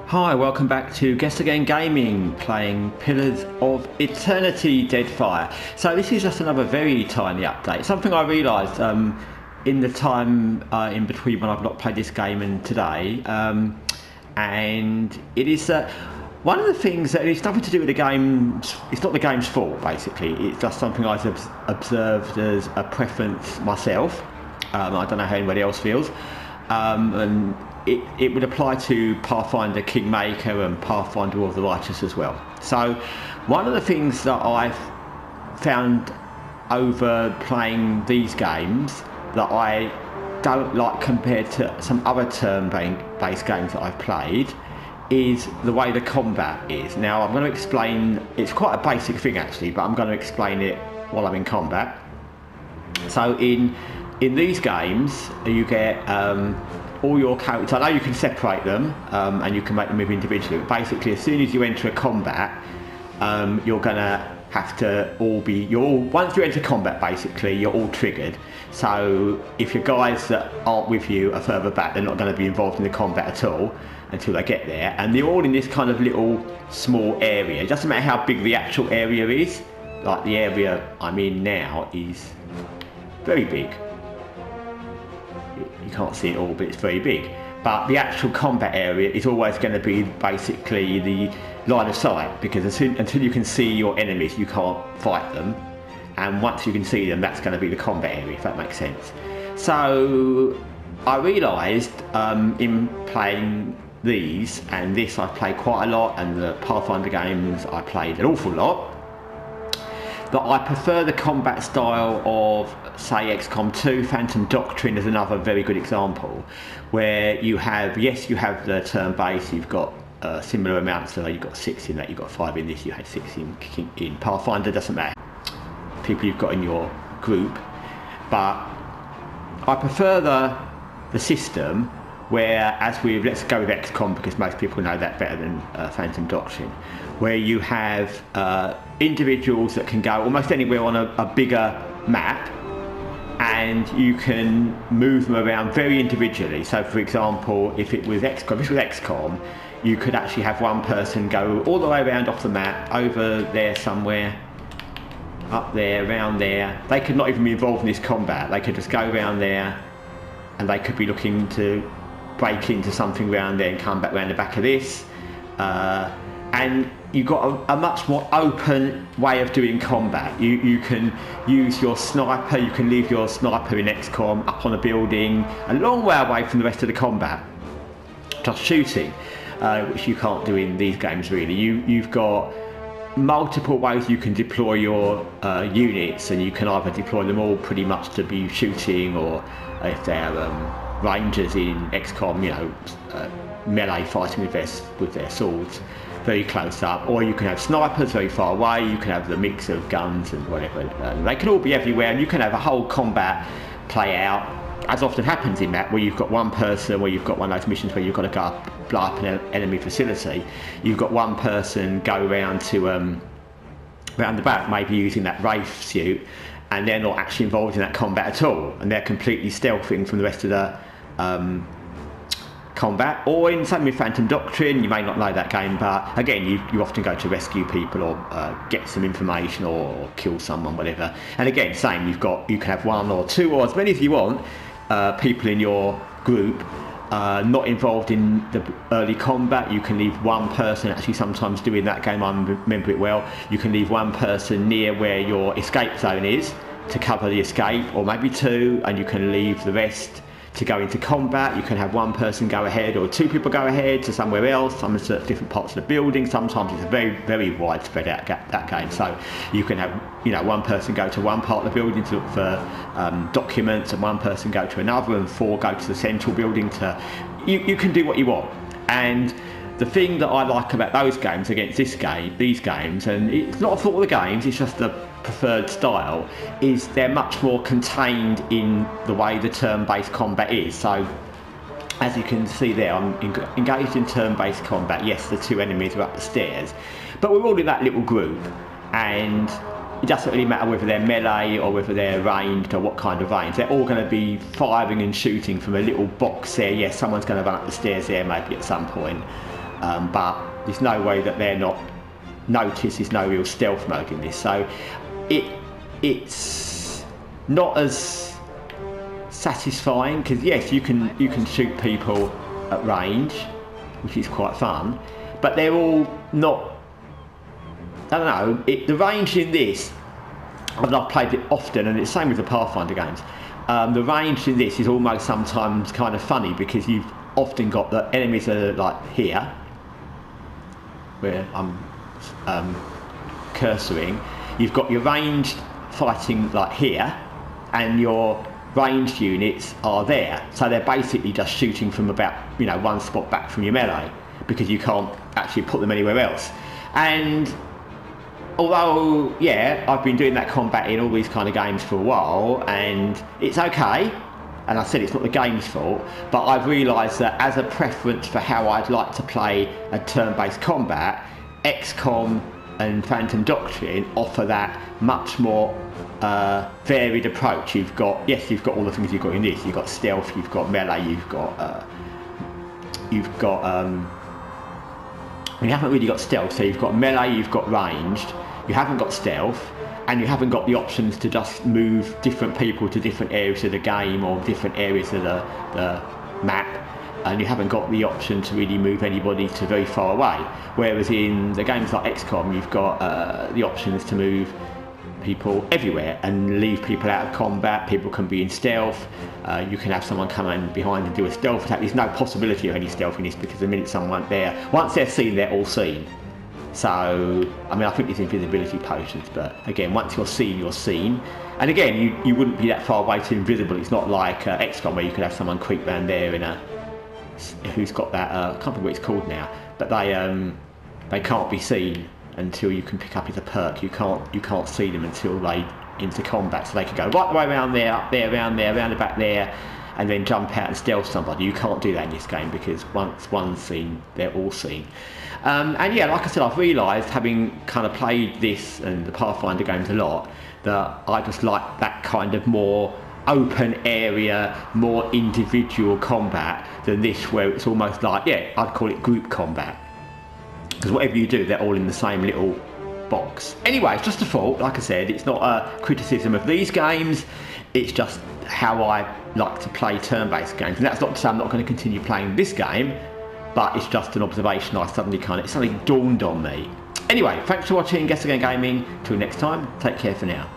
Hi, welcome back to Guessagaingaming, playing Pillars of Eternity Deadfire. So this is just another very tiny update. Something I realised in the time in between when I've not played this game and today, and it is one of the things that it's nothing to do with the game. It's not the game's fault, basically. It's just something I've observed as a preference myself. I don't know how anybody else feels, and it would apply to Pathfinder Kingmaker and Pathfinder War of the Righteous as well. So one of the things that I've found over playing these games that I don't like compared to some other turn-based games that I've played is the way the combat is. Now I'm going to explain, it's quite a basic thing actually, but I'm going to explain it while I'm in combat. So in these games you get all your characters. I know you can separate them and you can make them move individually, but basically as soon as you enter a combat, you're gonna have to once you enter combat, basically you're all triggered. So if your guys that aren't with you are further back, they're not going to be involved in the combat at all until they get there, and they're all in this kind of little small area. It doesn't matter how big the actual area is. Like the area I'm in now is very big. You can't see it all, but it's very big. But the actual combat area is always going to be basically the line of sight, because until you can see your enemies, you can't fight them. And once you can see them, that's going to be the combat area, if that makes sense. So I realised in playing these, and this I played quite a lot, and the Pathfinder games I played an awful lot, that I prefer the combat style of, say, XCOM 2, Phantom Doctrine is another very good example, where you have the turn base, you've got similar amounts, so you've got 6 in that, you've got 5 in this, you had 6 in Pathfinder, doesn't matter, people you've got in your group, but I prefer the system where, let's go with XCOM because most people know that better than Phantom Doctrine, where you have individuals that can go almost anywhere on a bigger map, and you can move them around very individually. So for example, if it was XCOM, you could actually have one person go all the way around off the map, over there somewhere, up there, around there. They could not even be involved in this combat. They could just go around there, and they could be looking to break into something around there and come back around the back of this. And you've got a much more open way of doing combat. You can use your sniper, you can leave your sniper in XCOM up on a building a long way away from the rest of the combat, just shooting, which you can't do in these games really. You've got multiple ways you can deploy your units, and you can either deploy them all pretty much to be shooting, or if they're rangers in XCOM, melee fighting with their swords very close up, or you can have snipers very far away, you can have the mix of guns and whatever. They can all be everywhere, and you can have a whole combat play out, as often happens in that, where you've got one person, where you've got one of those missions where you've got to blow up an enemy facility. You've got one person go around to round the back, maybe using that Wraith suit, and they're not actually involved in that combat at all, and they're completely stealthing from the rest of the combat. Or in same with Phantom Doctrine, you may not know that game, but again, you often go to rescue people, or get some information, or kill someone, whatever. And again, same, you can have 1 or 2 or as many as you want people in your group not involved in the early combat. You can leave one person, actually sometimes doing that game, I remember it well, you can leave one person near where your escape zone is to cover the escape, or maybe 2, and you can leave the rest to go into combat. You can have one person go ahead, or 2 people go ahead to somewhere else, sometimes to different parts of the building. Sometimes it's a very, very widespread out that game. So you can have, one person go to one part of the building to look for documents, and one person go to another, and 4 go to the central building you can do what you want. And the thing that I like about those games against these games, and it's not a fault of the games, it's just the preferred style, is they're much more contained in the way the turn-based combat is. So as you can see there, I'm engaged in turn-based combat. Yes, the 2 enemies are up the stairs, but we're all in that little group, and it doesn't really matter whether they're melee or whether they're ranged or what kind of range. They're all going to be firing and shooting from a little box there. Yes, someone's going to run up the stairs there maybe at some point. but there's no way that they're not noticed. There's no real stealth mode in this, so it's not as satisfying, because yes, you can shoot people at range, which is quite fun, but they're all not, I don't know, the range in this, I've played it often, and it's the same with the Pathfinder games, the range in this is almost sometimes kind of funny, because you've often got the enemies that are like here, where I'm cursoring, you've got your ranged fighting like here, and your ranged units are there, so they're basically just shooting from about, you know, one spot back from your melee, because you can't actually put them anywhere else. And although, yeah, I've been doing that combat in all these kind of games for a while, and it's okay, and I said it's not the game's fault, but I've realised that as a preference for how I'd like to play a turn-based combat, XCOM and Phantom Doctrine offer that much more varied approach. You've got all the things you've got in this. You've got stealth, you've got melee, you haven't really got stealth, so you've got melee, you've got ranged, you haven't got stealth, and you haven't got the options to just move different people to different areas of the game or different areas of the map, and you haven't got the option to really move anybody to very far away. Whereas in the games like XCOM, you've got the options to move people everywhere and leave people out of combat. People can be in stealth, you can have someone come in behind and do a stealth attack. There's no possibility of any stealth in this, because the minute someone there, once they're seen, they're all seen. So, I mean, I think there's invisibility potions, but again, once you're seen, you're seen. And again, you wouldn't be that far away to invisible. It's not like XCOM, where you could have someone creep around there in who's got that, I can't remember what it's called now, but they can't be seen until you can pick up as a perk. You can't see them until they into combat, so they can go right the way around there, up there, around there, around the back there, and then jump out and stealth somebody. You can't do that in this game, because once one's seen, they're all seen. And yeah, like I said, I've realised, having kind of played this and the Pathfinder games a lot, that I just like that kind of more open area, more individual combat than this, where it's almost like, yeah, I'd call it group combat, because whatever you do, they're all in the same little box. Anyway, it's just a thought. Like I said, it's not a criticism of these games, it's just how I like to play turn-based games, and that's not to say I'm not going to continue playing this game, but it's just an observation it suddenly dawned on me. Anyway, thanks for watching Guessagaingaming. Till next time, take care for now.